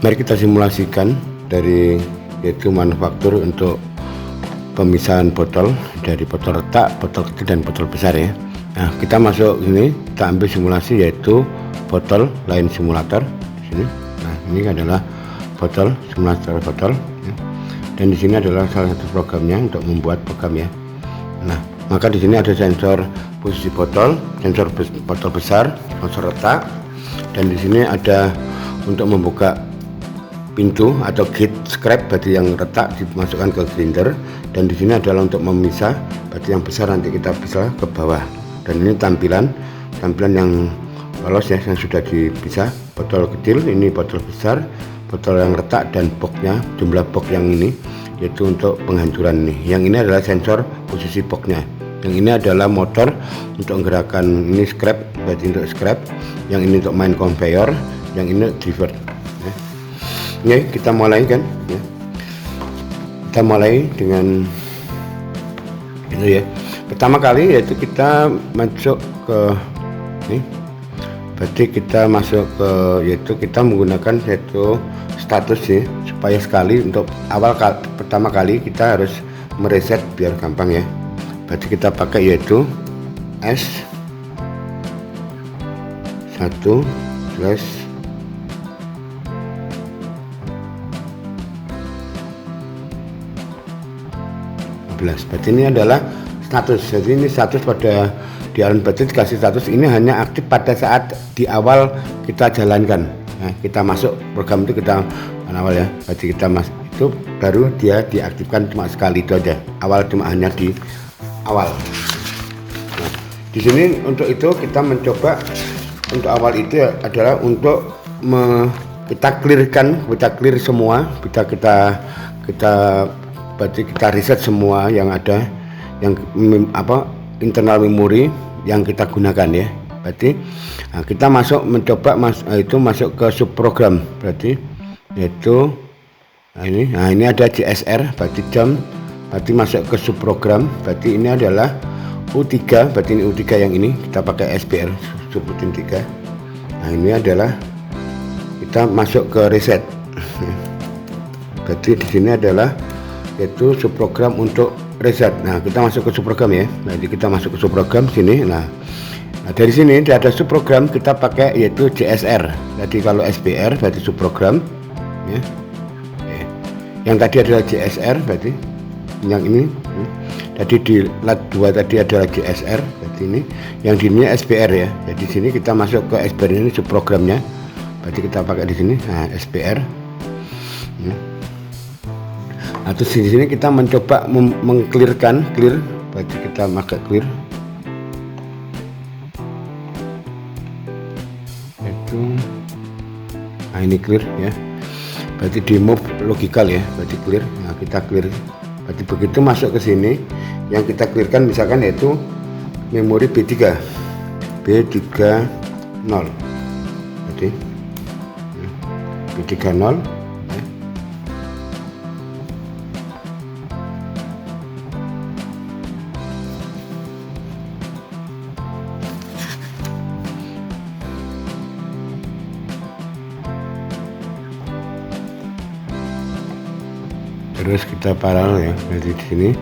Mari kita simulasikan dari yaitu manufaktur untuk pemisahan botol dari botol retak, botol kecil dan botol besar ya. Nah, kita masuk ini, kita ambil simulasi yaitu botol line simulator di sini. Nah, ini adalah botol simulator botol ya. Dan di sini adalah salah satu programnya untuk membuat program ya. Nah, maka di sini ada sensor posisi botol, sensor botol besar, sensor retak, dan di sini ada untuk membuka pintu atau gate scrap batu yang retak dimasukkan ke grinder, dan di sini adalah untuk memisah batu yang besar nanti kita pisah ke bawah. Dan ini tampilan yang lolos ya, yang sudah dipisah, botol kecil, ini botol besar, botol yang retak, dan boxnya jumlah box yang ini yaitu untuk penghancuran nih. Yang ini adalah sensor posisi boxnya. Yang ini adalah motor untuk menggerakkan ini scrap, batu untuk scrap. Yang ini untuk main conveyor, yang ini divert. Oke, kita mulai kan ya. Kita mulai dengan itu ya. Pertama kali yaitu kita masuk ke ini, berarti kita masuk ke yaitu kita menggunakan yaitu status ya, supaya sekali untuk pertama kali kita harus mereset biar gampang ya. Berarti kita pakai yaitu S1/. Berarti ini adalah status. Jadi ini status pada di Allen Bradley dikasih status ini hanya aktif pada saat di awal kita jalankan. Nah, kita masuk program itu kita awal ya. Berarti kita masuk itu baru dia diaktifkan cuma sekali itu aja. Awal cuma hanya di awal. Nah, di sini untuk itu kita mencoba untuk awal itu adalah untuk kita clear semua, berarti kita reset semua yang ada, yang internal memori yang kita gunakan ya. Berarti nah, kita masuk ke subprogram, berarti yaitu ini ada JSR, berarti jam, berarti masuk ke subprogram, berarti ini adalah U3, berarti ini U3 yang ini kita pakai SPR subrutin 3. Nah, ini adalah kita masuk ke reset. Berarti di sini adalah yaitu subprogram untuk reset. Nah, kita masuk ke subprogram ya. Nanti kita masuk ke subprogram sini. Nah, dari sini ada subprogram kita pakai yaitu JSR. Jadi kalau SPR berarti subprogram ya. Yang tadi adalah JSR, berarti yang ini. Tadi di lat 2 tadi adalah JSR, berarti ini. Yang di sini SPR ya. Jadi sini kita masuk ke SPR, ini subprogramnya. Berarti kita pakai di sini. Nah, SPR. Ya. Nah, terus di sini kita mencoba clear, berarti kita pakai clear. Itu, nah ini clear ya. Berarti di move logical ya, berarti clear. Nah, kita clear. Berarti begitu masuk ke sini, yang kita clearkan misalkan yaitu memori B30. Berarti B30. Terus kita paralel ya, dari sini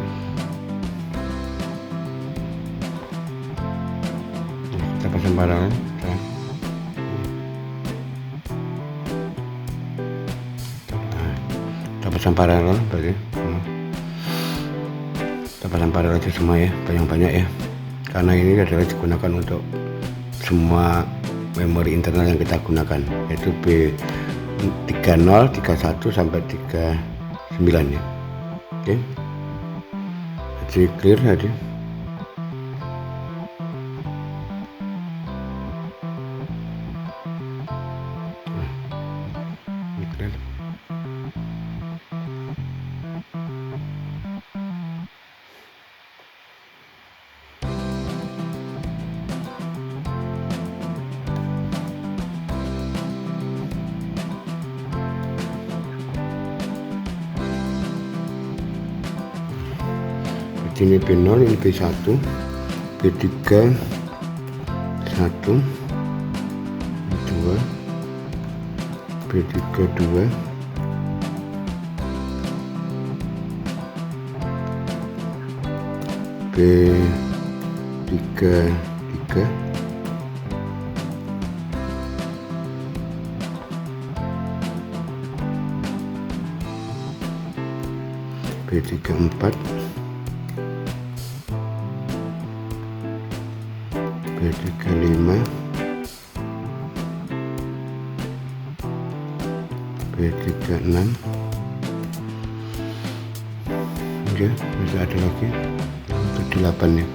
kita pasang paralel. Kita pasang paralel, berarti kita pasang paralel aja semua ya, banyak ya, karena ini adalah digunakan untuk semua memori internal yang kita gunakan, yaitu B30, 31 sampai 39 ya. Oke, jadi clear tadi. Clear. Ini B0, ini B1, B3, 1, B2, B B32, B33, B34, B35, B36. Oke, bisa ada lagi untuk 8 ya.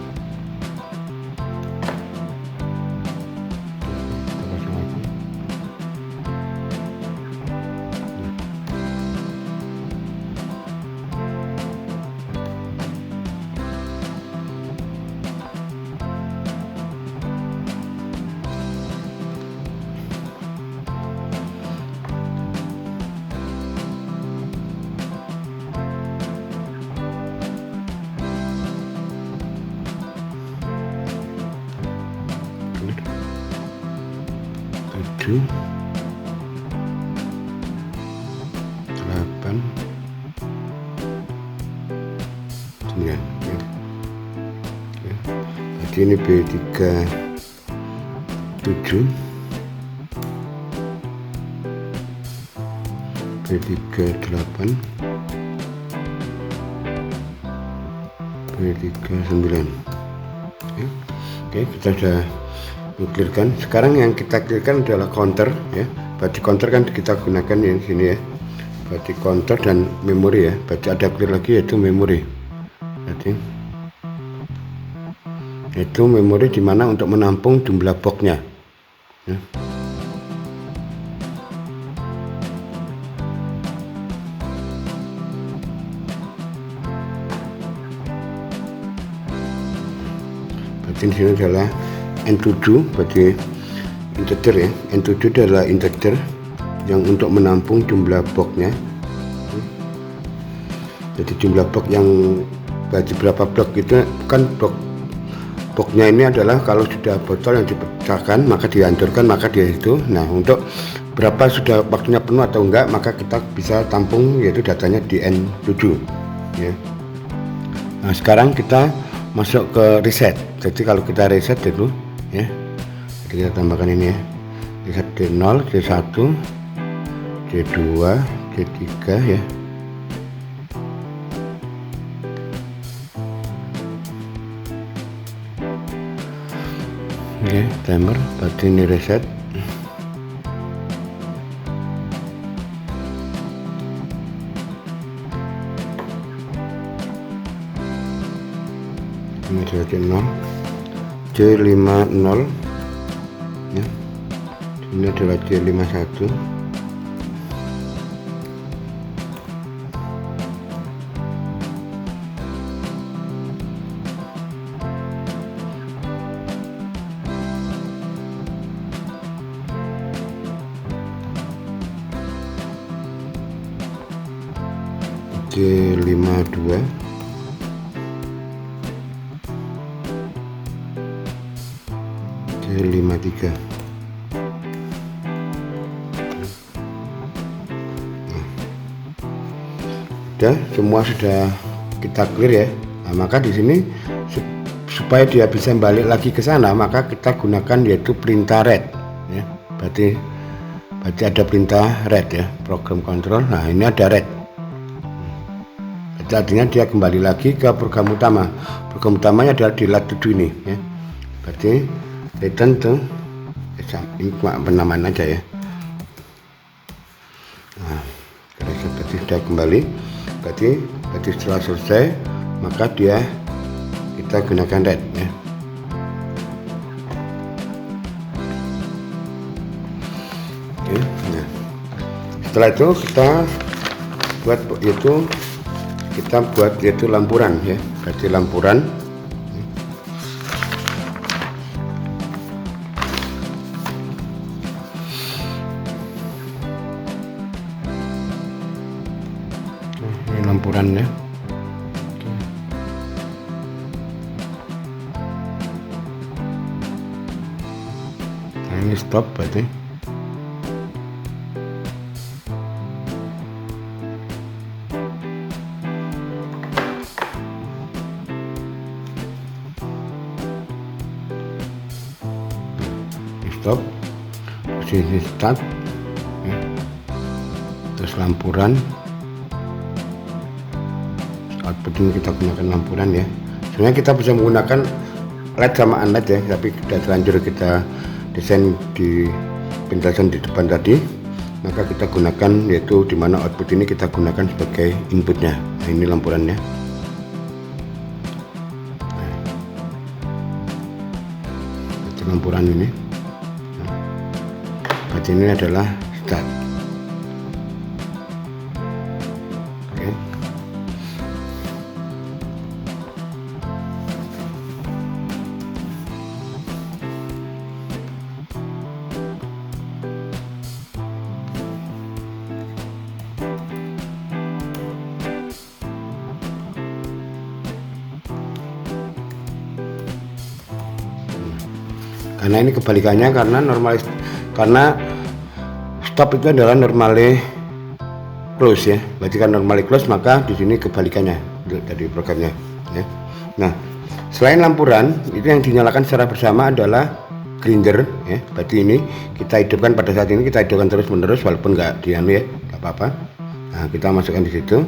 Tujuh, 8, 9 ya. Jadi ini B37, B38, B39 ya. Oke, kita sudah clearkan. Sekarang yang kita clearkan adalah counter ya. Berarti counter kan kita gunakan di sini ya. Berarti counter dan memori ya. Berarti ada clear lagi yaitu memori. Berarti itu memori dimana untuk menampung jumlah boxnya ya. Berarti di sini adalah N7, berarti integer ya. N7 adalah integer yang untuk menampung jumlah boxnya. Jadi jumlah box yang berarti berapa blok itu kan boxnya ini adalah kalau sudah botol yang dipecahkan maka dihancurkan maka dia itu. Nah, untuk berapa sudah waktunya penuh atau enggak maka kita bisa tampung yaitu datanya di N7 ya. Nah, sekarang kita masuk ke reset. Jadi kalau kita reset itu ya, jadi kita tambahkan ini ya, reset D0, D1, D2, D3 ya. Oke, timer, berarti ini reset. Ini adalah D0, C50 ya. Ini adalah C51. C52, C53. Nah, semua sudah kita clear ya. Nah, maka di sini supaya dia bisa balik lagi ke sana maka kita gunakan yaitu perintah read ya. Berarti ada perintah read ya, program control. Nah, ini ada read. Artinya dia kembali lagi ke program utama. Program utamanya adalah di lat 7 ini ya. Berarti return to ini cuma penamaan aja ya. Nah, kalau seperti sudah kembali, berarti setelah selesai maka kita gunakan read ya. Oke, nah, setelah itu kita buat yaitu lampuran ya. Berarti lampuran ini lampuran ya. Nah, ini stop berarti. stop, sini start ya. Terus lampuran, output ini kita gunakan lampuran ya. Sebenarnya kita bisa menggunakan LED sama unled ya, tapi sudah terlanjur kita desain di penjelasan di depan tadi, maka kita gunakan yaitu dimana output ini kita gunakan sebagai inputnya. Nah, ini lampurannya. Lampuran ini, berarti ini adalah start. Oke. Karena ini kebalikannya, karena stop itu adalah normally close ya. Berarti kan normally close, maka di sini kebalikannya dari programnya ya. Nah, selain lampuran itu yang dinyalakan secara bersama adalah grinder ya. Berarti ini kita hidupkan, pada saat ini kita hidupkan terus menerus walaupun nggak dianu ya, nggak apa-apa. Nah, kita masukkan di situ.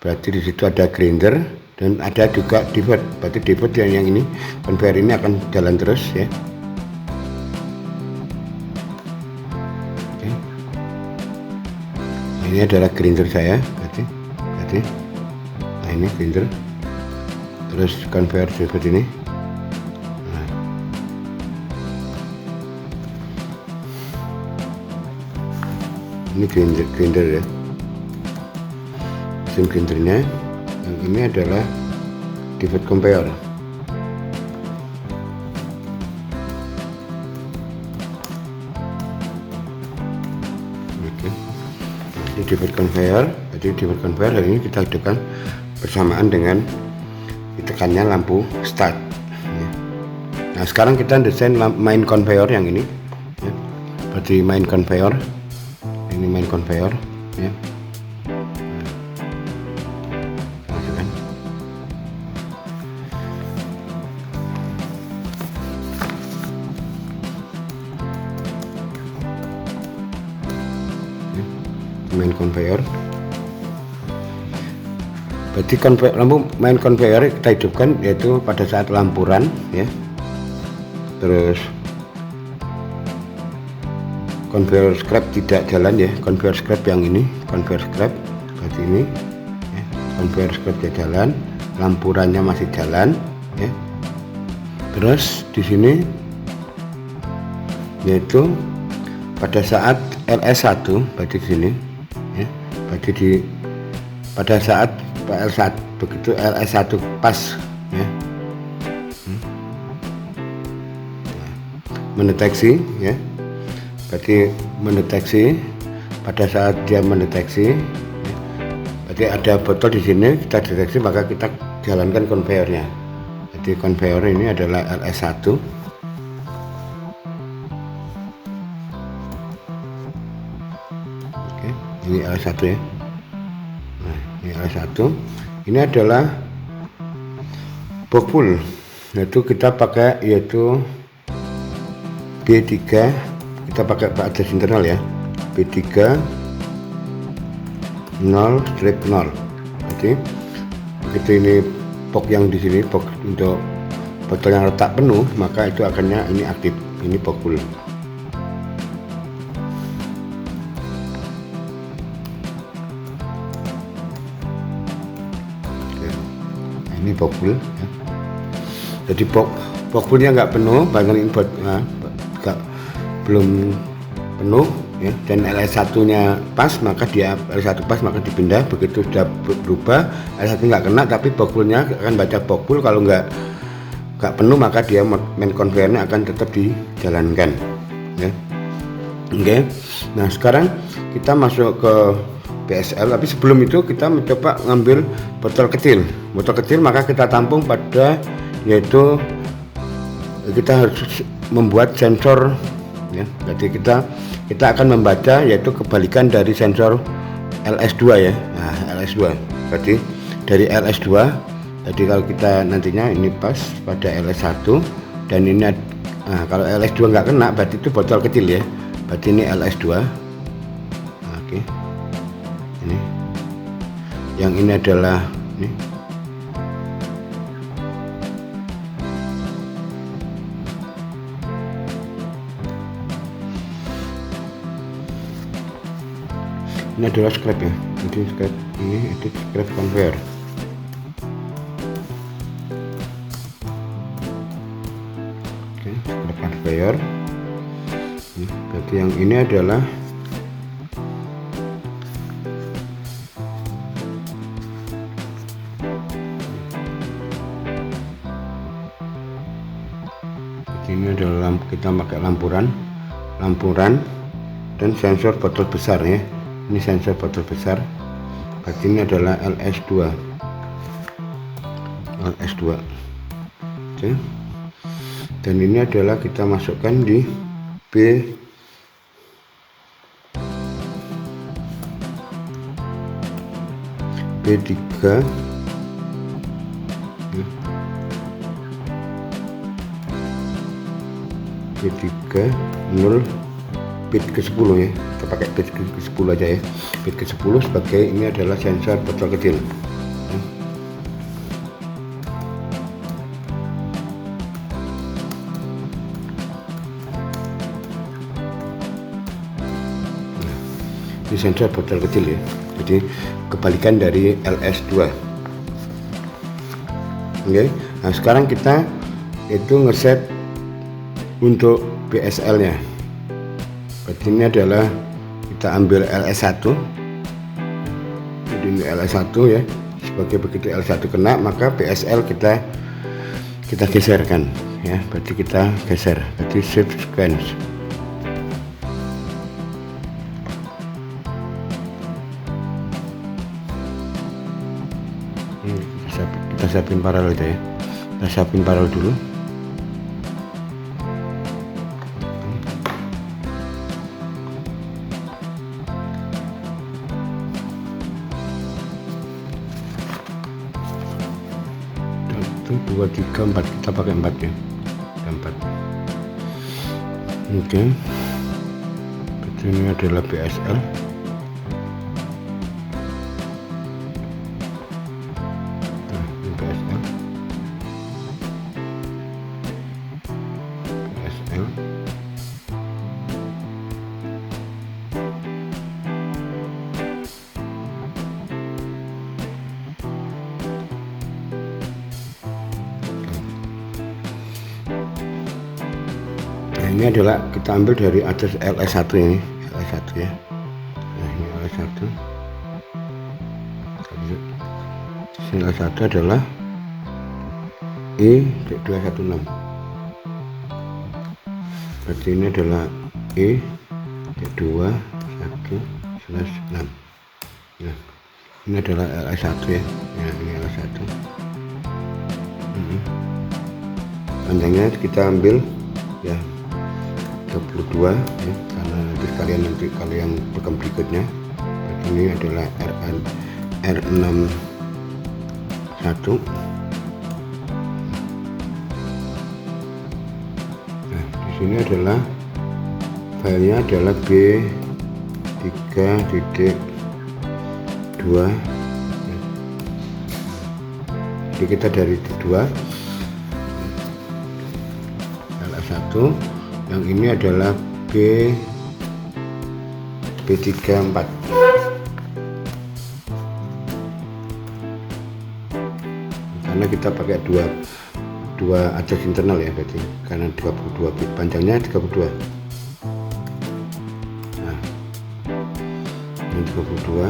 Berarti di situ ada grinder dan ada juga divert. Berarti divert yang ini, conveyor ini akan jalan terus ya. Ini adalah grinder saya, berarti nah ini grinder, terus conveyor seperti ini. Nah. Ini grinder ya, mesin grindernya. Yang ini adalah divert conveyor. Divert conveyor, jadi divert conveyor hari ini kita hidupkan bersamaan dengan ditekannya lampu start. Nah, sekarang kita desain main conveyor yang ini, ya. Berarti main conveyor, ini main conveyor, ya. Main conveyor, berarti lampu main conveyor kita hidupkan yaitu pada saat lampuran ya. Terus conveyor scrap tidak jalan ya, conveyor scrap yang ini, conveyor scrap berarti ini ya. Conveyor scrap tidak jalan, lampurannya masih jalan ya. Terus di sini yaitu pada saat LS1 berarti di sini ya, berarti pada saat PL1 begitu LS1 pas ya, mendeteksi ya, berarti mendeteksi pada saat dia mendeteksi ya, berarti ada botol di sini kita deteksi, maka kita jalankan conveyornya. Jadi conveyor ini adalah LS1. Ini LS1 ya. Nah, ini LS1. Ini adalah box pull, yaitu kita pakai yaitu B3, kita pakai address internal ya, B3 0/0. Jadi begitu ini box yang di sini, box untuk botol yang letak penuh, maka itu akannya ini aktif, ini box pull. Ini box pull ya. Jadi box pullnya nggak penuh, bagian input belum penuh ya, dan LS1 nya pas, maka dia LS1 pas maka dipindah. Begitu sudah berubah, LS1 nggak kena, tapi box pullnya akan baca box pull. Kalau nggak penuh, maka dia main conveyornya akan tetap dijalankan ya. Oke. Nah, sekarang kita masuk ke PSL, tapi sebelum itu kita mencoba ngambil botol kecil, maka kita tampung pada, yaitu kita harus membuat sensor ya. Berarti kita akan membaca yaitu kebalikan dari sensor LS2 ya. Nah, LS2 berarti dari LS2, jadi kalau kita nantinya ini pas pada LS1 dan ini Nah, kalau LS2 nggak kena berarti itu botol kecil ya, berarti ini LS2. Oke, ini yang ini adalah ini adalah scrap ya, jadi scrap ini itu scrap conveyor. Oke, scrap conveyor. Berarti yang ini adalah kita pakai lampuran dan sensor botol besar ya. Ini sensor botol besar. Berarti ini adalah LS2. Oke. Dan ini adalah kita masukkan di B3 0 bit ke-10 ya, kita pakai bit ke-10 aja ya, bit ke-10 sebagai ini adalah sensor botol kecil. Ini sensor botol kecil ya, jadi kebalikan dari LS2. Oke, nah sekarang kita itu ngeset untuk BSL nya. Berarti ini adalah kita ambil LS1, jadi ini LS1 ya, sebagai begitu L1 kena maka BSL kita geserkan ya, berarti kita geser, berarti shift sequence. Kita siapin paralel ya, kita siapin paralel dulu. Dua, tiga, empat, kita pakai 4 ya, 4. Oke, ini adalah BSL. Ini BSL. Nah, ini adalah kita ambil dari atas LS1 ini, LS1 ya. Nah, ini LS1. LS1 adalah E216. Berarti ini adalah E216. Nah, ini adalah LS1 ya. Nah, ini LS1. Panjangnya kita ambil ya 32 ya, karena nanti kalian program berikutnya. Ini adalah R61. Nah, di sini adalah filenya adalah B3.2. Jadi kita dari 2 LS1, yang ini adalah B34. Karena kita pakai dua adjust internal ya, berarti karena 32 bit, panjangnya 32. Nah, ini 32.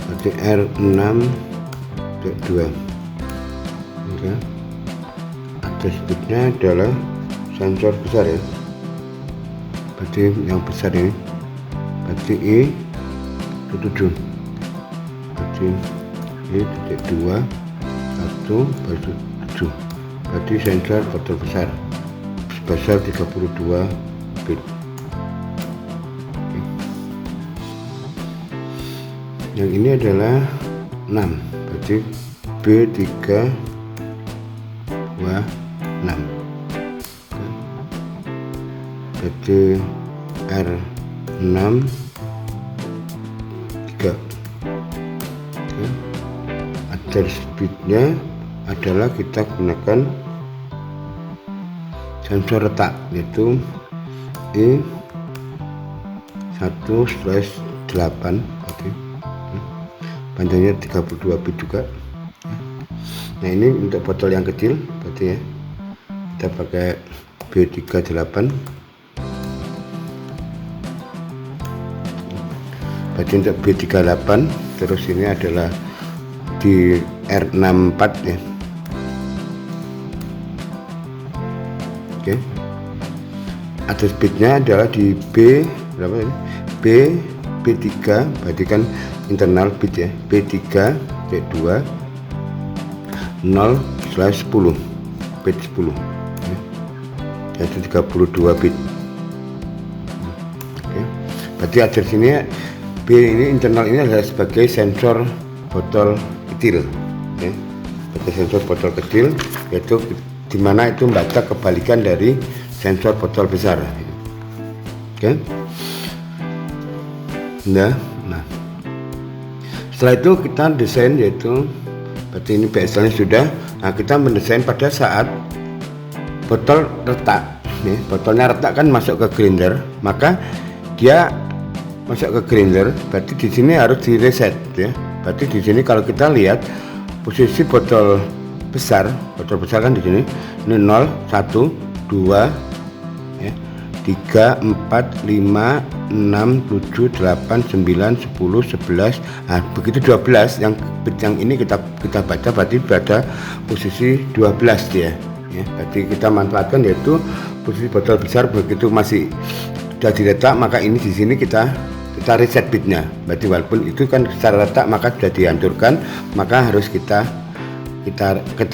Berarti R6.2. Oke. Atas bitnya adalah sensor besar ya. Berarti yang besar ini berarti E7. Berarti E.2 1 berarti 7. Berarti sensor botol besar sebesar 32 bit. Yang ini adalah 6, berarti B3 2 6, berarti R6 3. Ajar speednya adalah kita gunakan sensor retak, yaitu E1/8, panjangnya 32 bit juga. Nah ini untuk botol yang kecil berarti ya, kita pakai B38. Berarti untuk B38, terus ini adalah di R64 ya. Oke. Address bitnya adalah di B berapa ini? B3, berarti kan internal bit ya. B3/2 0/10 bit 10 ya. Yaitu 32 bit. Oke. Berarti address ini B ini internal ini adalah sebagai sensor botol kecil ya. Sebagai sensor botol kecil, yaitu dimana itu membaca kebalikan dari sensor botol besar. Oke. Nah setelah itu kita desain, yaitu berarti ini PSL nya sudah. Nah kita mendesain pada saat botol retak nih, botolnya retak kan masuk ke grinder, maka dia masuk ke grinder, berarti di sini harus di reset ya. Berarti di sini kalau kita lihat posisi botol besar kan di sini ini 0 1 2 ya, 3 4 5 6 7 8 9 10 11. Nah begitu 12 yang ini kita baca, berarti pada posisi 12 dia ya. Berarti kita manfaatkan, yaitu posisi botol besar begitu masih sudah diletak, maka ini di sini kita reset bitnya. Berarti walaupun itu kan secara letak maka sudah dihancurkan, maka harus kita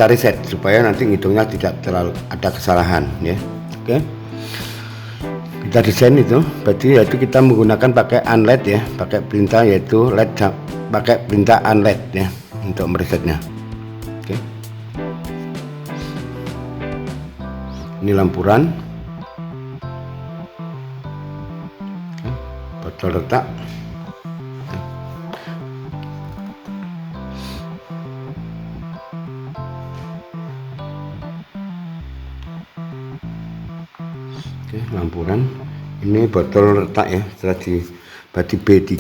reset supaya nanti ngitungnya tidak terlalu ada kesalahan ya. Oke. Kita desain itu, berarti yaitu kita menggunakan pakai unled ya, pakai perintah yaitu LED, pakai perintah unled ya untuk meresetnya. Oke. Ini lampuran. Botol retak. Oke, lampuran. Ini botol retak ya, setelah di berarti B3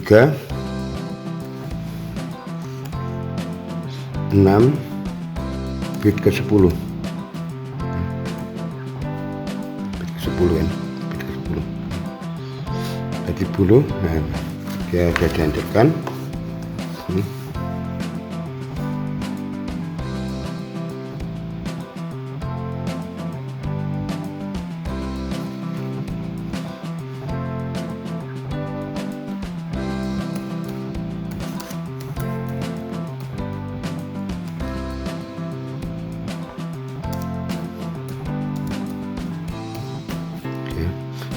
6 bit ke 10 bit ke 10 kan, bit ke 10 berarti 10. Nah dia sudah dihancurkan ini.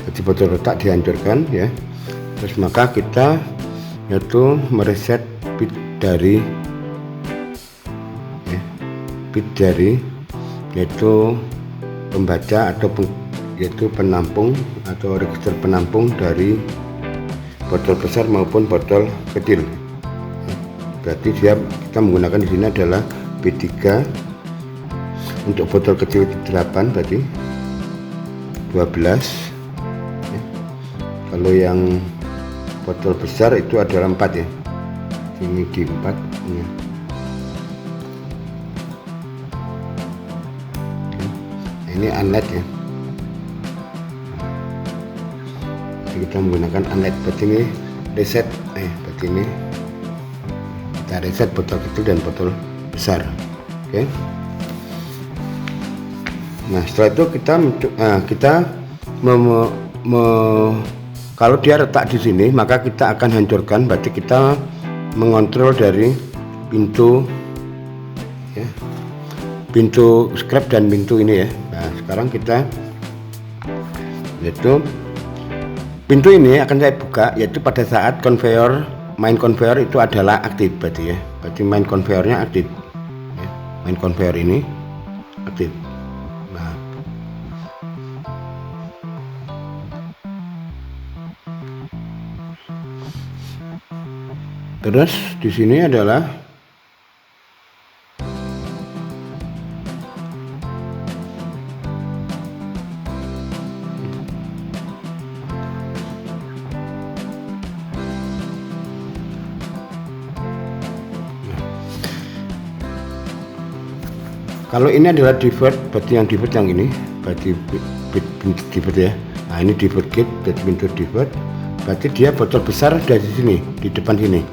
Jadi botol retak dihancurkan ya. Terus maka kita yaitu mereset bit dari ya, bit dari yaitu pembaca atau yaitu penampung atau register penampung dari botol besar maupun botol kecil. Berarti kita menggunakan di sini adalah B3 untuk botol kecil 8 berarti 12. Kalau yang botol besar itu adalah 4 ya, ini di 4 ya. Ini unled ya, jadi kita menggunakan unled. Berarti ini reset berarti ini kita reset botol kecil dan botol besar. Oke. Nah setelah itu kita kalau dia retak di sini maka kita akan hancurkan. Berarti kita mengontrol dari pintu ya, pintu scrap dan pintu ini ya. Nah sekarang kita yaitu pintu ini akan saya buka yaitu pada saat konveyor main conveyor itu adalah aktif berarti ya, berarti main conveyornya aktif ya. Main conveyor ini aktif. Nah, terus di sini adalah kalau ini adalah divert, berarti yang divert yang ini, berarti divert ya. Nah ini divert gate, berarti pintu divert, berarti dia botol besar dari sini, di depan sini.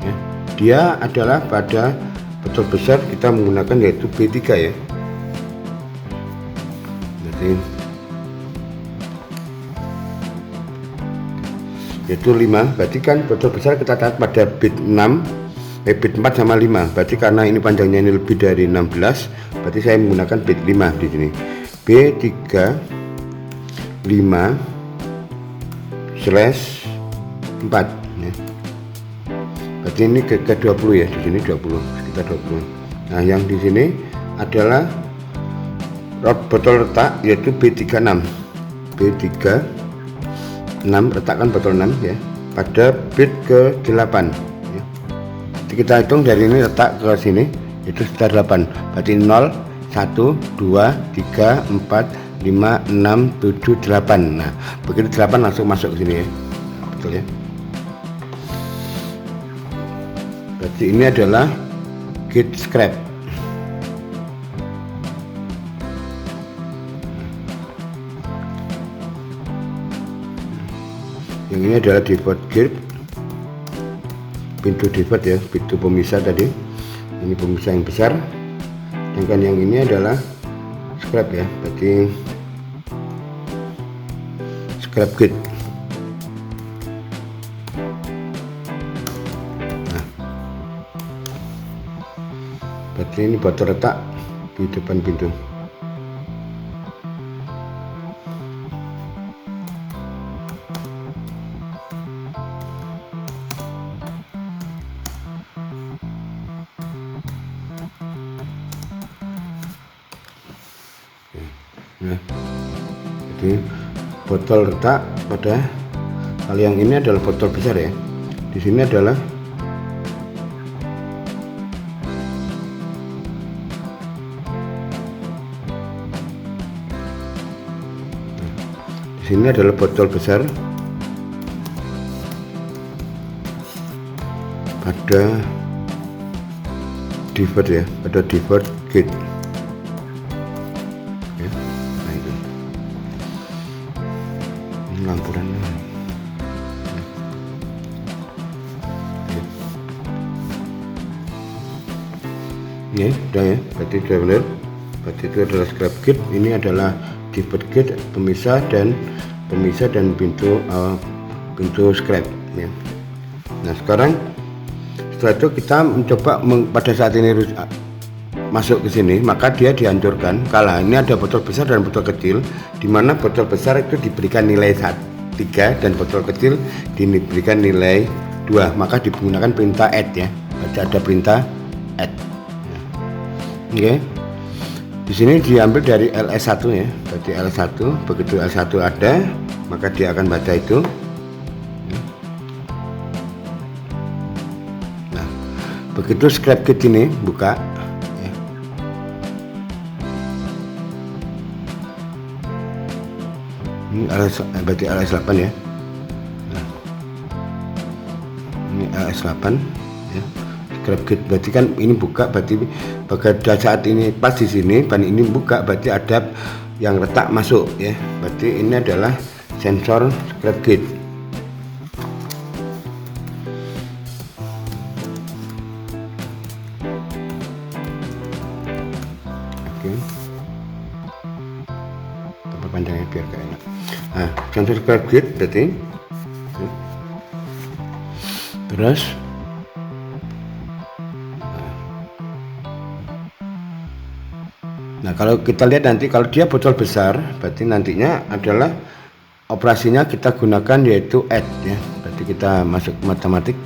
Ya. Dia adalah pada botol besar kita menggunakan yaitu B3 ya. Jadi yaitu 5, berarti kan botol besar kita tarik pada bit 6. Bit 4 sama 5, berarti karena ini panjangnya ini lebih dari 16, berarti saya menggunakan bit 5 di sini. B3 5/4 ya. Berarti ini ke 20 ya, di sini 20, sekitar 20. Nah, yang di sini adalah botol retak yaitu B36. B36 letakkan botol 6 ya pada bit ke 8. Kita hitung dari ini letak ke sini itu sekitar 8, berarti 0 1 2 3 4 5 6 7 8. Nah begitu 8 langsung masuk ke sini ya, betul ya. Berarti ini adalah gate scrap. Yang ini adalah divert gate, pintu divert ya, pintu pemisah tadi. Ini pemisah yang besar, sedangkan yang ini adalah scrap ya, berarti scrap gate. Nah, berarti ini botol retak di depan pintu. Nah, jadi botol retak pada hal yang ini adalah botol besar ya. Di sini adalah botol besar pada divert ya, pada divert gate. Lampurannya ini udah ya, berarti sudah benar. Berarti itu adalah scrap gate, ini adalah divert gate, pemisah dan pintu scrap ya. Nah sekarang setelah itu kita mencoba pada saat ini masuk ke sini, maka dia dihancurkan. Kalau ini ada botol besar dan botol kecil, di mana botol besar itu diberikan nilai 3 dan botol kecil diberikan nilai 2, maka digunakan perintah add ya. Ada perintah add. Oke. Di sini diambil dari LS1 ya. Berarti LS1, begitu L1 ada, maka dia akan baca itu. Nah, begitu scrap kit ini buka ya. Ini berarti LS8 ya. Nah, ini LS8 ya. Scrap kit berarti kan ini buka, berarti pada saat ini pas di sini ban ini buka, berarti ada yang retak masuk ya. Berarti ini adalah sensor scrap kit. Oke. Tambah panjangnya biar gak enak. Nah, sensor scrap kit berarti. Terus nah, kalau kita lihat nanti kalau dia botol besar, berarti nantinya adalah operasinya kita gunakan yaitu add ya. Berarti kita masuk matematik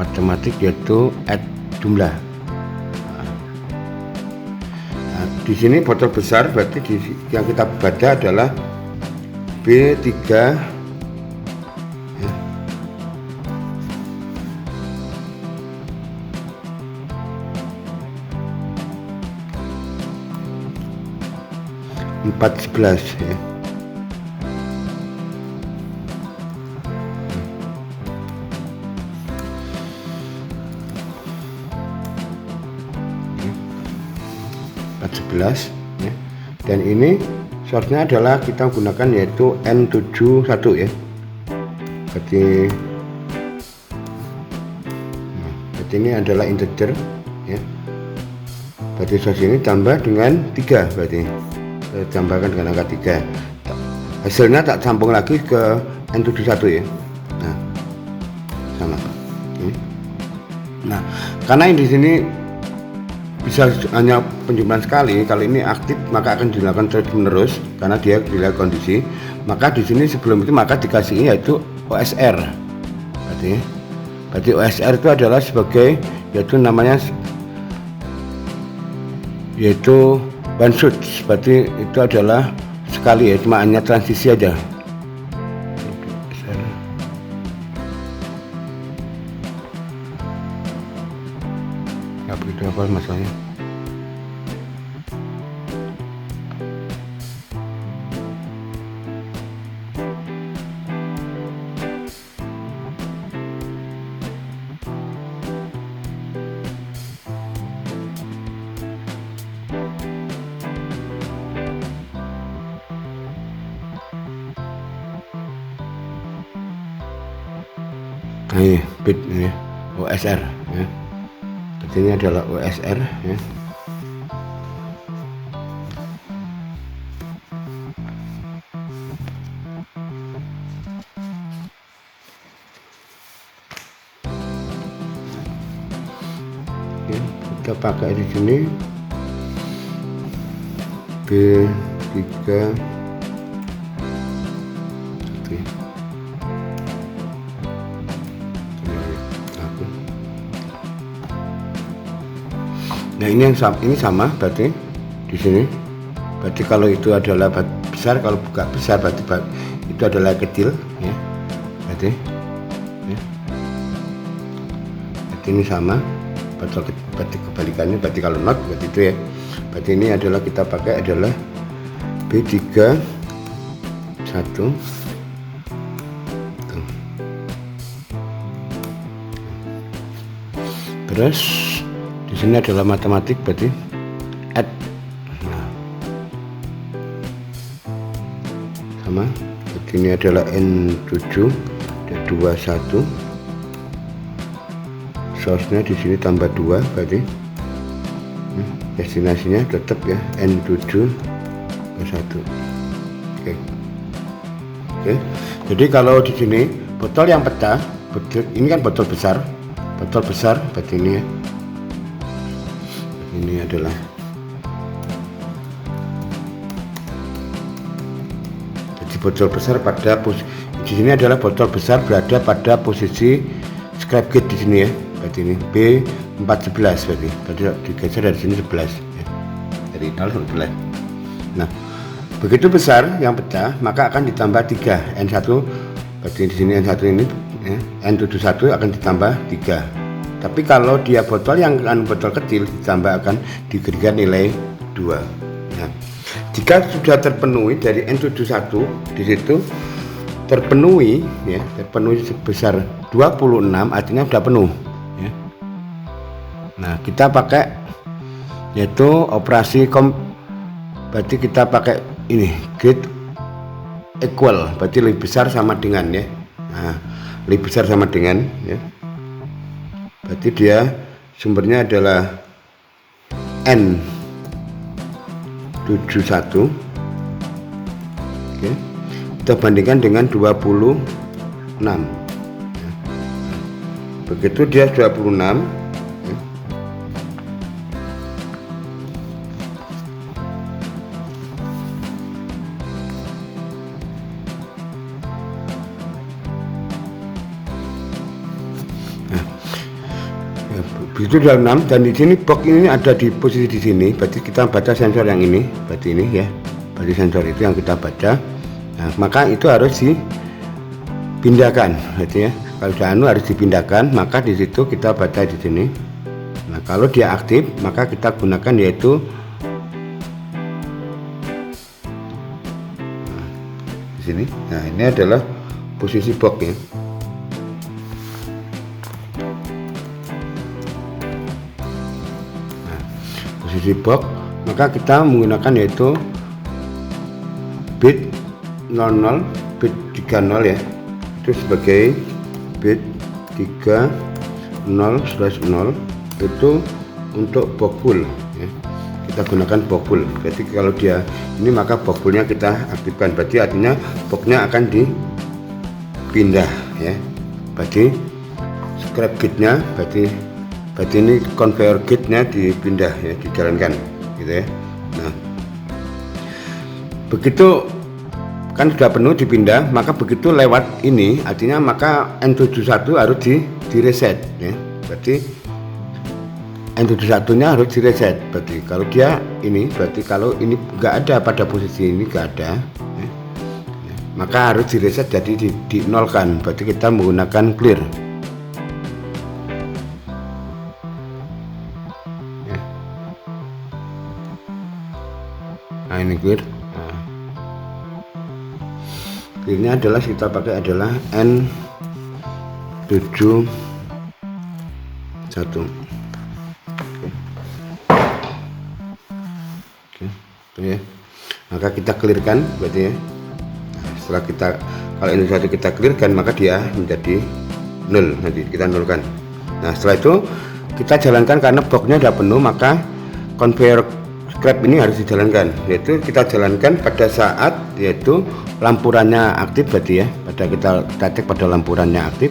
matematik yaitu add jumlah. Nah, di sini botol besar berarti yang kita baca adalah B3 ya. 411 ya. Ya. Dan ini source-nya adalah kita gunakan yaitu N71 ya. Berarti ini adalah integer ya. Berarti source ini tambah dengan 3, berarti tambahkan dengan angka 3. Hasilnya tak sambung lagi ke N71 ya. Nah, sama. Nah, karena di sini bisa hanya penjumlahan sekali, kalau ini aktif maka akan dilakukan terus menerus karena dia dilihat kondisi. Maka di sini sebelum itu maka dikasih yaitu OSR. Berarti OSR itu adalah sebagai yaitu namanya yaitu one shot. Berarti itu adalah sekali ya, cuma hanya transisi aja. Nggak begitu apa masalahnya. Nah ini bit ini OSR ya. Berarti ini adalah OSR ya. Oke, kita pakai di sini B3 Nah ini yang sama berarti di sini. Berarti kalau itu adalah besar, kalau buka besar berarti itu adalah kecil ya. Berarti ya. Berarti ini sama. Berarti kebalikannya, berarti kalau not berarti itu ya. Berarti ini adalah kita pakai adalah B3 1. Terus di sini adalah matematik berarti add. Nah, sama. Berarti ini adalah N7 dan 21. Source-nya di sini tambah 2 berarti. Destinasinya tetap ya N7 ke 1. Oke. Oke. Jadi kalau di sini botol yang pecah, ini kan botol besar berarti ini ya. Ini adalah jadi botol besar pada posisi di sini adalah botol besar berada pada posisi scrap gate di sini ya. Berarti ini B411 berarti digeser dari sini 11 ya. Dari 0 sampai 11. Nah, begitu besar yang pecah maka akan ditambah 3 N1. Berarti di sini N1 ini ya, N71 akan ditambah 3. Tapi kalau dia botol yang botol kecil ditambah akan diberikan nilai 2. Nah, jika sudah terpenuhi dari N71 di situ terpenuhi ya, terpenuhi sebesar 26 artinya sudah penuh ya. Nah, kita pakai yaitu operasi berarti kita pakai ini gate equal, berarti lebih besar sama dengan ya. Nah, lebih besar sama dengan ya. Berarti dia sumbernya adalah N71. Oke. Kita bandingkan dengan 26 ya. Begitu dia 26 ya. Nah, Begitu sudah 6 dan di sini box ini ada di posisi di sini, berarti kita baca sensor yang ini, berarti ini ya, berarti sensor itu yang kita baca. Nah, maka itu harus dipindahkan, berarti ya. Kalau sudah harus dipindahkan, maka di situ kita baca di sini. Nah, kalau dia aktif, maka kita gunakan yaitu di sini. Nah, ini adalah posisi box ya. Nah, posisi box, maka kita menggunakan yaitu bit 00, bit 30 ya. Itu sebagai bit 30/0 itu untuk box full ya. Kita gunakan box full. Berarti kalau dia ini maka box fullnya kita aktifkan. Berarti artinya boxnya akan dipindah ya. Berarti scrap kitnya berarti ini conveyor kitnya dipindah ya, dijalankan gitu ya. Nah, begitu kan sudah penuh dipindah, maka begitu lewat ini artinya maka N71 harus di reset ya. Berarti N71 nya harus di reset. Berarti kalau dia ini, berarti kalau ini enggak ada pada posisi ini, enggak ada ya, maka harus di reset, jadi di nolkan. Berarti kita menggunakan clear ya. Nah, ini clear. Ini adalah kita pakai adalah N71. Oke, ya. Maka kita clearkan berarti ya. Nah, setelah kalau ini satu kita clearkan, maka dia menjadi 0, nanti kita nolkan. Nah, setelah itu kita jalankan karena boxnya sudah penuh, maka conveyor scrap ini harus dijalankan, yaitu kita jalankan pada saat yaitu lampurannya aktif, berarti ya, pada kita cek pada lampurannya aktif.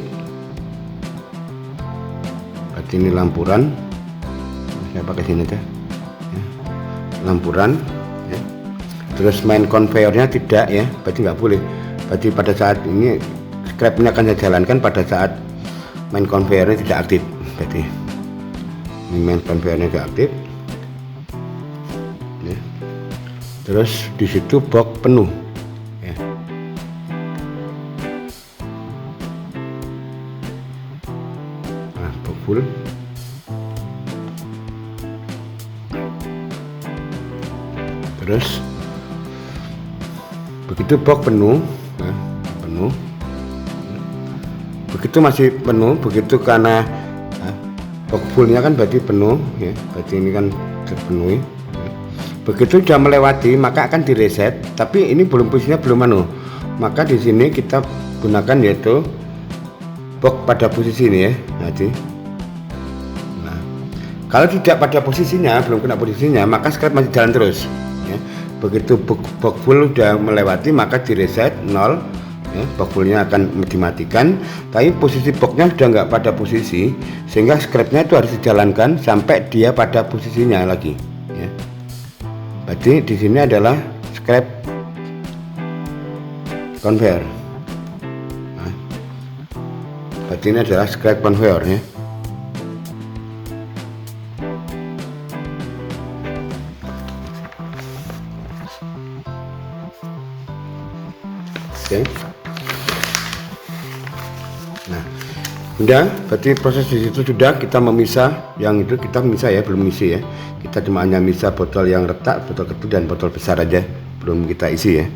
Berarti ini lampuran, saya pakai sini aja ya. Lampuran ya. Terus main conveyornya tidak ya, berarti nggak boleh. Berarti pada saat ini scrap ini akan saya jalankan pada saat main conveyornya tidak aktif. Berarti ini main conveyornya tidak aktif ya. Terus di situ box penuh ya. Nah, box full. Terus begitu box penuh ya, penuh. Begitu masih penuh, begitu karena ya, box fullnya kan berarti penuh ya, berarti ini kan terpenuhi. Begitu sudah melewati, maka akan direset, tapi ini belum posisinya belum maka di sini kita gunakan yaitu box pada posisi ini ya. Nah, kalau tidak pada posisinya, belum kena posisinya, maka scrap masih jalan terus ya. Begitu box full sudah melewati, maka direset 0 ya, box fullnya akan dimatikan, tapi posisi boxnya sudah nggak pada posisi, sehingga scrapnya itu harus dijalankan sampai dia pada posisinya lagi ya. Berarti di sini adalah scrap conveyor. Nah, berarti ini adalah scrap conveyor ya. Oke. Nah, udah, berarti proses di situ sudah kita memisah. Yang itu kita memisah ya, belum isi ya. Kita cuma hanya misah botol yang retak, botol kecil dan botol besar aja, belum kita isi ya.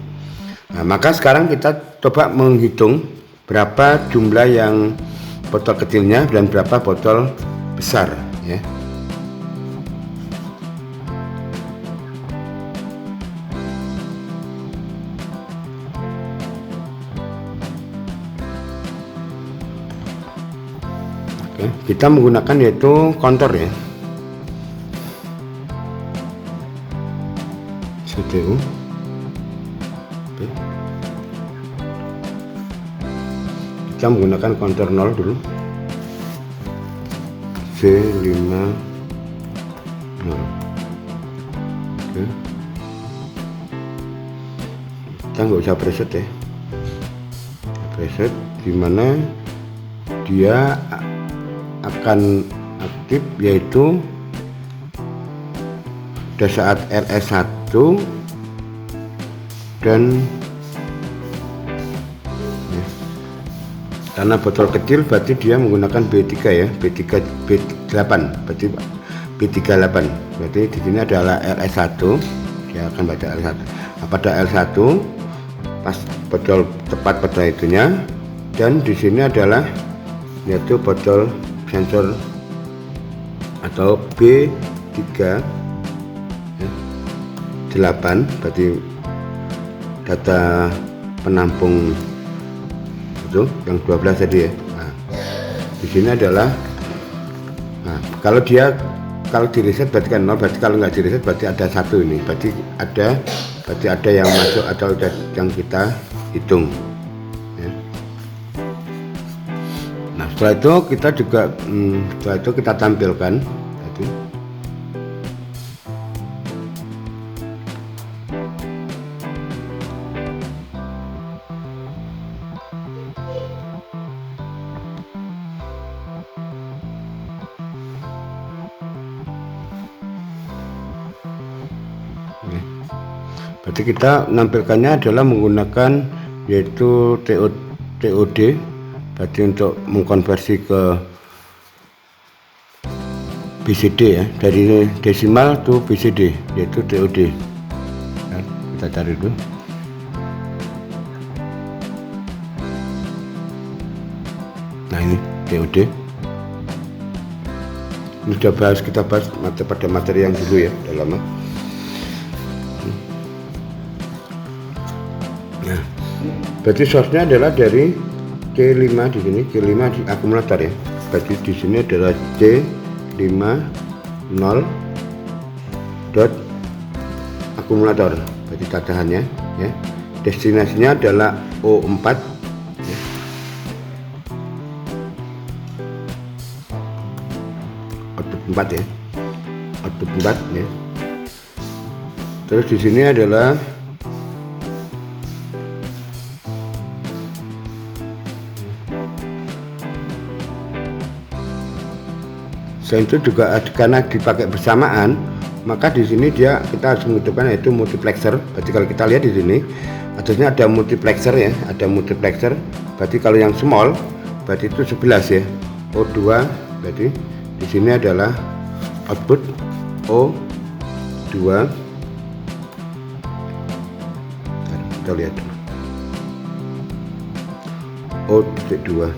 Nah, maka sekarang kita coba menghitung berapa jumlah yang botol kecilnya dan berapa botol besar ya. Oke, kita menggunakan yaitu kontor ya. CTU. Oke. Kita menggunakan kontor 0 dulu. C50. Oke. Kita nggak usah preset ya. Preset dimana dia akan aktif aktif, yaitu pada saat LS1 dan karena botol kecil berarti dia menggunakan B3 ya, B8 berarti B38, berarti di sini adalah LS1, dia akan baca LS1. Nah, pada L1 pas botol tepat pada itunya, dan di sini adalah yaitu botol sensor atau B3 8, berarti data penampung itu yang 12 tadi ya. Nah, di sini adalah, nah kalau di reset berarti kan 0, berarti kalau nggak di reset berarti ada 1 ini, berarti ada yang masuk atau yang kita hitung ya. Nah setelah itu kita juga kita tampilkan tadi. Berarti kita menampilkannya adalah menggunakan yaitu TOD, berarti untuk mengkonversi ke BCD ya, dari desimal to BCD yaitu TOD. Nah, kita cari dulu. Nah ini TOD. Ini sudah kita bahas pada materi yang dulu ya, udah lama. Nah, berarti source-nya adalah dari C5 di sini, C5 di akumulator ya. Berarti di sini adalah C50 dot akumulator. Berarti cacahannya ya. Destinasinya adalah O4 ya. Output 4 ya. Output 4 ya. Terus di sini adalah selain itu juga karena dipakai bersamaan, maka di sini kita harus menghitungkan yaitu multiplexer. Berarti kalau kita lihat di sini atasnya ada multiplexer ya, ada multiplexer. Berarti kalau yang small berarti itu 11 ya, O2. Berarti di sini adalah output O2. Kita lihat O.2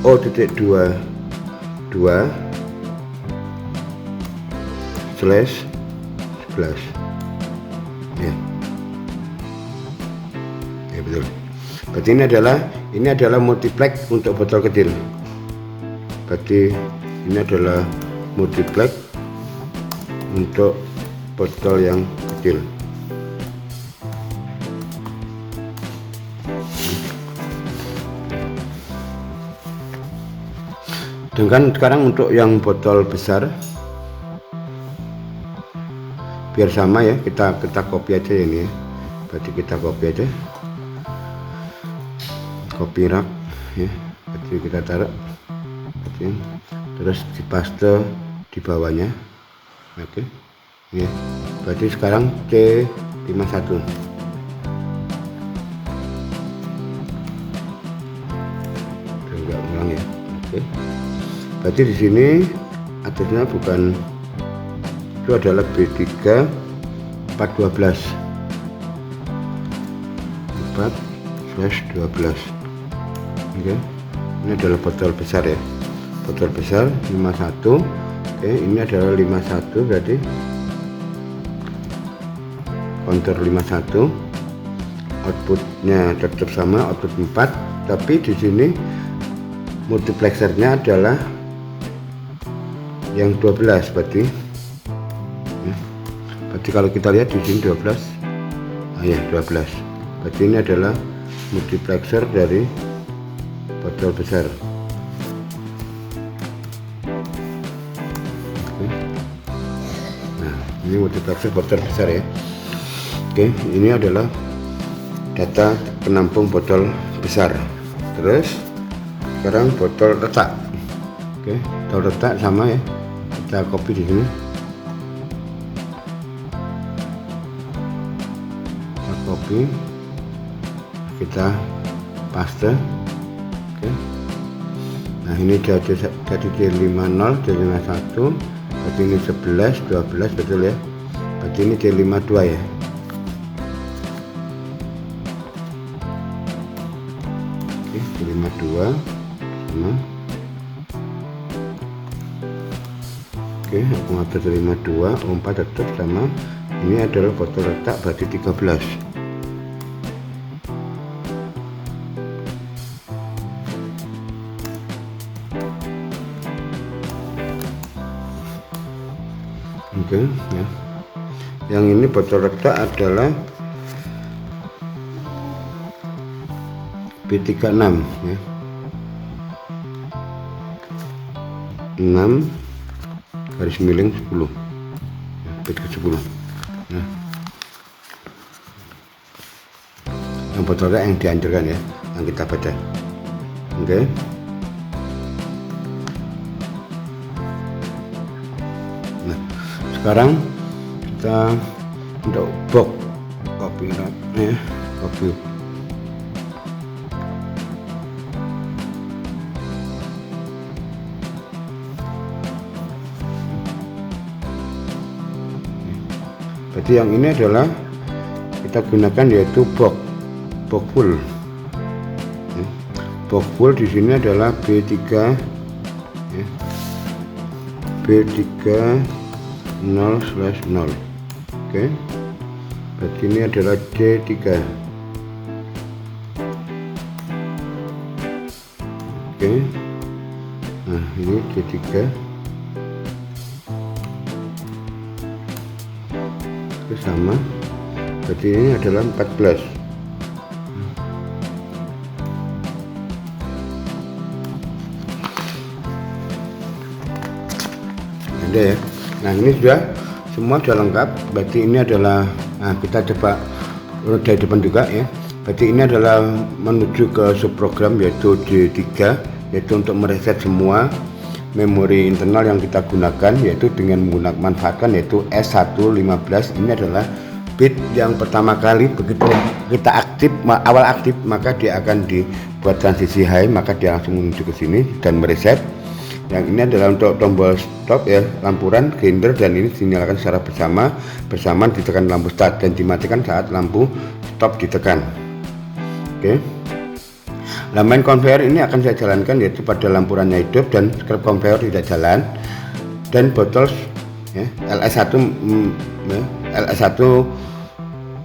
O.2/11 ya. Ya betul. Berarti ini adalah multiplex untuk botol kecil. Berarti ini adalah multiplex untuk botol yang kecil. Dengan sekarang untuk yang botol besar, biar sama ya, kita copy aja ini ya. Berarti kita copy aja, copy rak ya. Berarti kita taruh, terus dipaste di bawahnya. Oke ya. Berarti sekarang C51. Enggak ulang ya. Oke. Berarti di sini atasnya bukan, itu adalah B3 4/12 4/12. Oke, ini adalah botol besar ya, botol besar 51. Oke, ini adalah 51, berarti counter 51. Outputnya tetap sama, output 4, tapi di sini multiplexernya adalah yang 12. Berarti kalau kita lihat di sini 12, ya 12. Berarti ini adalah multiplexer dari botol besar. Nah ini multiplexer botol besar ya. Oke, ini adalah data penampung botol besar. Terus sekarang botol retak. Oke, botol retak sama ya, kita copy di sini, kita copy, kita paste. Oke, nah ini jadi D50, D51, berarti ini 11, 12, betul ya, berarti ini D52 ya. Oke, D52 sama. Oke, aku ngatur 52, 4 tetap sama. Ini adalah botol retak, berarti 13. Oke ya. Yang ini botol retak adalah B36 ya. 6 garis miring 10 bit ke 10 nah. Yang botolnya yang dihancurkan ya, yang kita baca. Oke. Nah sekarang kita untuk box copyright ya, copy. Berarti yang ini adalah kita gunakan yaitu box full. Box full di sini adalah B3 ya. B30/0. Oke. Berarti ini adalah D3. Oke. Nah, ini D3. Sama, berarti ini adalah 14. Ada ya. Nah ini semua sudah lengkap. Berarti ini adalah, nah kita coba urut dari depan juga ya. Berarti ini adalah menuju ke subprogram yaitu D3, yaitu untuk mereset semua memori internal yang kita gunakan, yaitu dengan manfaatkan yaitu S115. Ini adalah bit yang pertama kali begitu kita awal aktif maka dia akan dibuat transisi high, maka dia langsung menuju ke sini dan mereset. Yang ini adalah untuk tombol stop ya, lampu run, grinder, dan ini dinyalakan secara bersamaan ditekan lampu start dan dimatikan saat lampu stop ditekan. Oke. Nah, main conveyor ini akan saya jalankan yaitu pada lampu runnya hidup dan script conveyor tidak jalan, dan botol ya, LS1 ya, LS1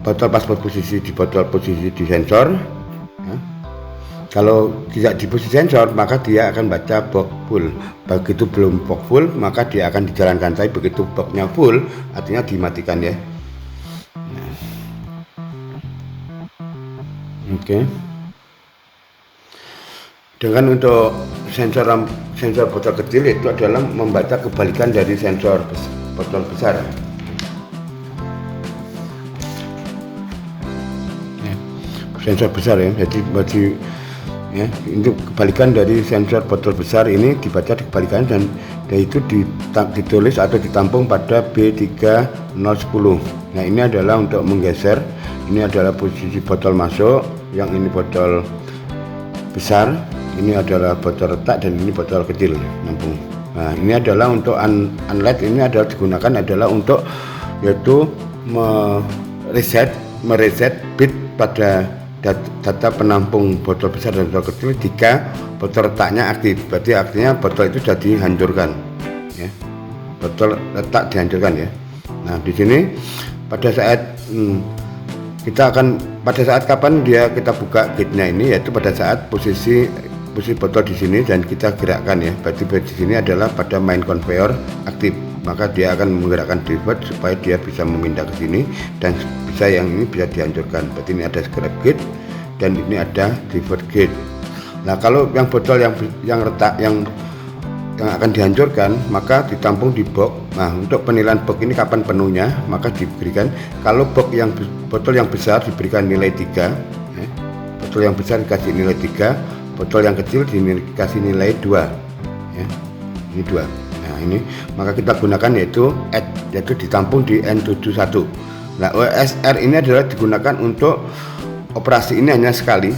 botol pas posisi di sensor ya. Kalau tidak di posisi sensor maka dia akan baca box full. Begitu belum box full maka dia akan dijalankan, tapi begitu boxnya full artinya dimatikan ya. Oke. Dengan untuk sensor botol kecil itu adalah membaca kebalikan dari sensor botol besar. Sensor besar ya, jadi ya, itu kebalikan dari sensor botol besar ini dibaca kebalikan, dan itu ditulis atau ditampung pada B3010. Nah ini adalah untuk menggeser, ini adalah posisi botol masuk, yang ini botol besar, ini adalah botol retak, dan ini botol kecil nampung. Nah ini adalah untuk unlight, ini adalah digunakan adalah untuk yaitu mereset bit pada data penampung botol besar dan botol kecil jika botol retaknya aktif. Berarti artinya botol itu sudah dihancurkan ya, botol retak dihancurkan ya. Nah di sini pada saat pada saat kapan kita buka gate-nya ini, yaitu pada saat posisi botol di sini dan kita gerakkan ya. Berarti di sini adalah pada main conveyor aktif, maka dia akan menggerakkan divert supaya dia bisa memindah ke sini dan bisa yang ini bisa dihancurkan. Berarti ini ada scrap gate dan ini ada divert gate. Nah kalau yang botol yang retak yang akan dihancurkan maka ditampung di box. Nah untuk penilaian box ini kapan penuhnya maka diberikan, kalau botol yang besar diberikan nilai 3 ya. Botol yang besar dikasih nilai 3, botol yang kecil dikasih nilai 2 ya. ini 2. Nah ini maka kita gunakan yaitu add, yaitu ditampung di N71. Nah OSR ini adalah digunakan untuk operasi ini hanya sekali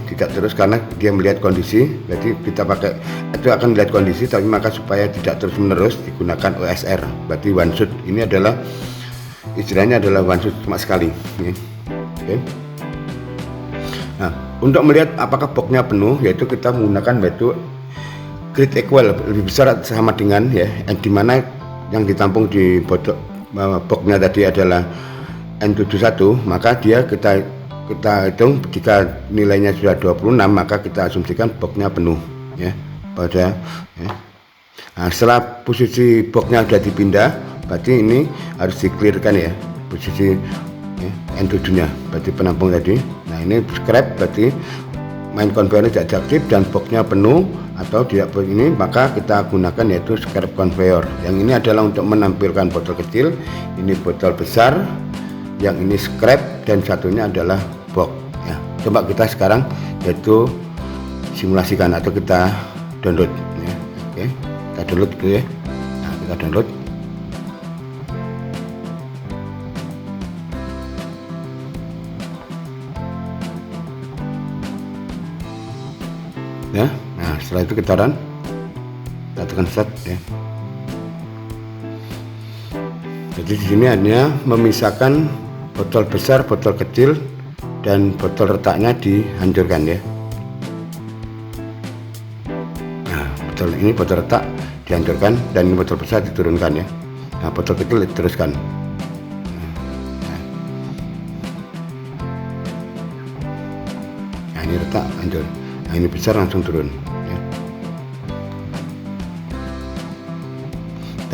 tidak terus, karena dia melihat kondisi. Jadi kita pakai itu akan melihat kondisi, tapi maka supaya tidak terus menerus digunakan OSR, berarti one shot. Ini adalah istilahnya adalah one shot, cuma sekali. Oke. Nah untuk melihat apakah boxnya penuh, yaitu kita menggunakan yaitu grid equal, lebih besar sama dengan ya, di mana yang ditampung di boxnya tadi adalah N71, maka dia kita hitung jika nilainya sudah 26, maka kita asumsikan boxnya penuh ya pada ya. Nah, setelah posisi boxnya sudah dipindah, berarti ini harus di-clearkan ya posisi ya, N7 nya, berarti penampung tadi. Nah ini scrap, berarti main conveyor tidak diaktif dan boxnya penuh atau tidak begini, maka kita gunakan yaitu scrap conveyor. Yang ini adalah untuk menampilkan botol kecil, ini botol besar, yang ini scrap, dan satunya adalah box ya. Coba kita sekarang yaitu simulasikan atau kita download ya. Oke, kita download dulu ya. Nah kita download ya. Nah setelah itu kita run, kita tekan start ya. Jadi di sini hanya memisahkan botol besar, botol kecil, dan botol retaknya dihancurkan ya. Nah botol ini botol retak dihancurkan, dan ini botol besar diturunkan ya. Nah botol kecil diteruskan. Nah ini retak hancur. Nah ini besar langsung turun ya.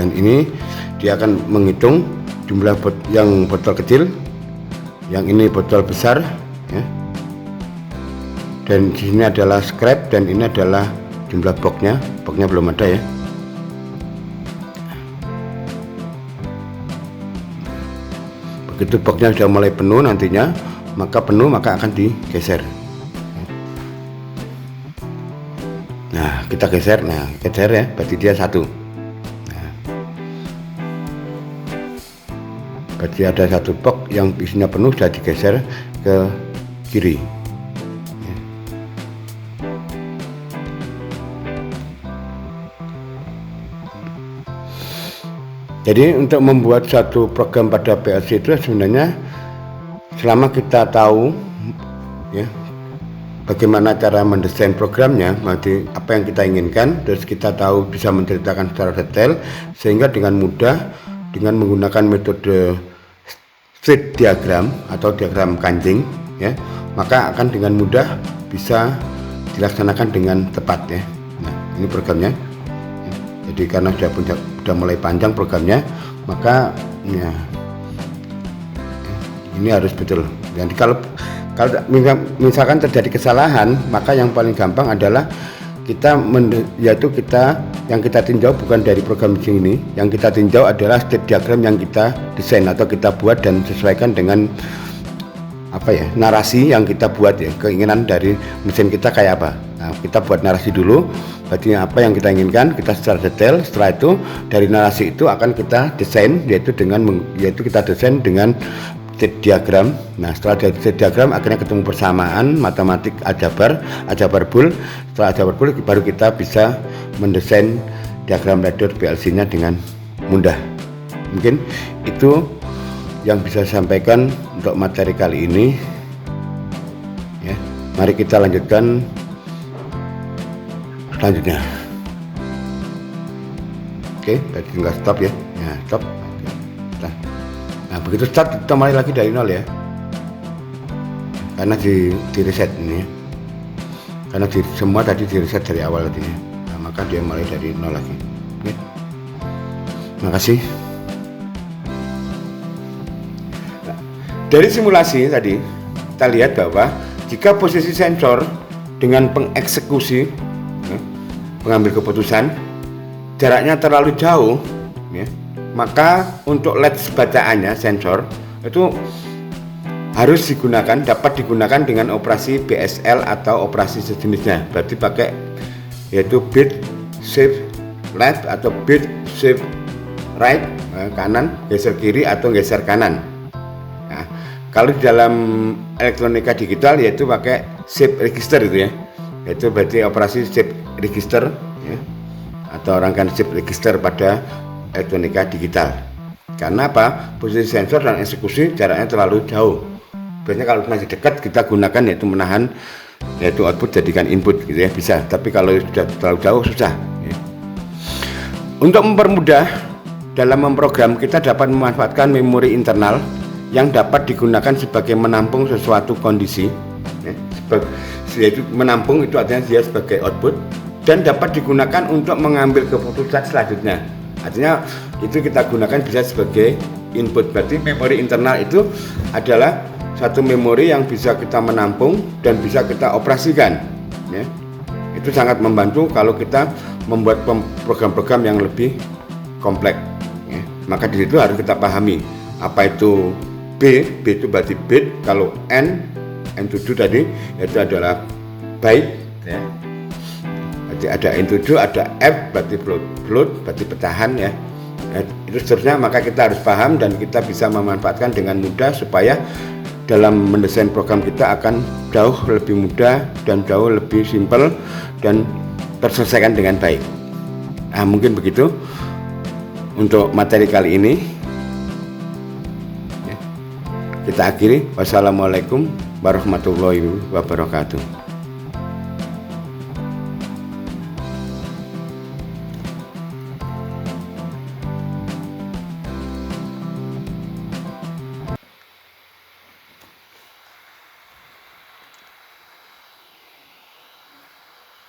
Dan ini dia akan menghitung jumlah yang botol kecil, yang ini botol besar ya. Dan di sini adalah scrap, dan ini adalah jumlah boxnya belum ada ya. Begitu boxnya sudah mulai penuh nantinya, maka akan digeser. Nah kita geser, ya, berarti dia 1. Berarti ada 1 box yang isinya penuh, sudah digeser ke kiri ya. Jadi untuk membuat satu program pada PLC itu sebenarnya selama kita tahu ya bagaimana cara mendesain programnya, berarti apa yang kita inginkan, terus kita tahu bisa menceritakan secara detail, sehingga dengan mudah dengan menggunakan metode state diagram atau diagram kancing ya, maka akan dengan mudah bisa dilaksanakan dengan tepat ya. Nah ini programnya ya. Jadi karena sudah mulai panjang programnya, maka ya, ini harus betul. Jadi kalau misalkan terjadi kesalahan, maka yang paling gampang adalah yang kita tinjau bukan dari program ini, yang kita tinjau adalah state diagram yang kita desain atau kita buat dan sesuaikan dengan narasi yang kita buat ya, keinginan dari mesin kita kayak apa. Nah kita buat narasi dulu, berarti apa yang kita inginkan kita secara detail. Setelah itu dari narasi itu akan kita desain, yaitu kita desain dengan state diagram. Nah setelah dari state diagram akhirnya ketemu persamaan matematik aljabar bool. Setelah aljabar bool baru kita bisa mendesain diagram ladder PLC nya dengan mudah. Mungkin itu yang bisa saya sampaikan untuk materi kali ini ya. Mari kita lanjutkan selanjutnya. Oke, berarti tinggal stop ya. Nah stop. Nah begitu start kita mulai lagi dari nol ya, karena di reset ini, karena semua tadi di reset dari awal tadi ya. Nah, maka dia mulai dari nol lagi. Oke. Terima kasih. Nah, dari simulasi tadi kita lihat bahwa jika posisi sensor dengan pengeksekusi ya, pengambil keputusan jaraknya terlalu jauh ya, maka untuk latch bacaannya sensor itu harus dapat digunakan dengan operasi BSL atau operasi sejenisnya. Berarti pakai yaitu bit shift left atau bit shift right, kanan, geser kiri atau geser kanan. Nah, kalau di dalam elektronika digital yaitu pakai shift register itu ya, yaitu berarti operasi shift register ya, atau rangkaian shift register pada elektronika digital. Karena apa? Posisi sensor dan eksekusi jaraknya terlalu jauh. Biasanya kalau masih dekat kita gunakan yaitu menahan, yaitu output jadikan input gitu ya, bisa. Tapi kalau sudah terlalu jauh susah ya. Untuk mempermudah dalam memprogram, kita dapat memanfaatkan memori internal yang dapat digunakan sebagai menampung sesuatu kondisi ya. Yaitu menampung itu artinya dia sebagai output dan dapat digunakan untuk mengambil keputusan selanjutnya. Artinya itu kita gunakan bisa sebagai input. Berarti memori internal itu adalah satu memori yang bisa kita menampung dan bisa kita operasikan ya. Itu sangat membantu kalau kita membuat program-program yang lebih kompleks ya. Maka di situ harus kita pahami apa itu B itu berarti bit, kalau N7 tadi itu adalah byte ya. Berarti ada N7, ada F berarti float berarti pecahan ya. Itu seterusnya, maka kita harus paham dan kita bisa memanfaatkan dengan mudah supaya dalam mendesain program kita akan jauh lebih mudah dan jauh lebih simpel dan terselesaikan dengan baik. Nah, mungkin begitu untuk materi kali ini. Kita akhiri. Wassalamualaikum warahmatullahi wabarakatuh.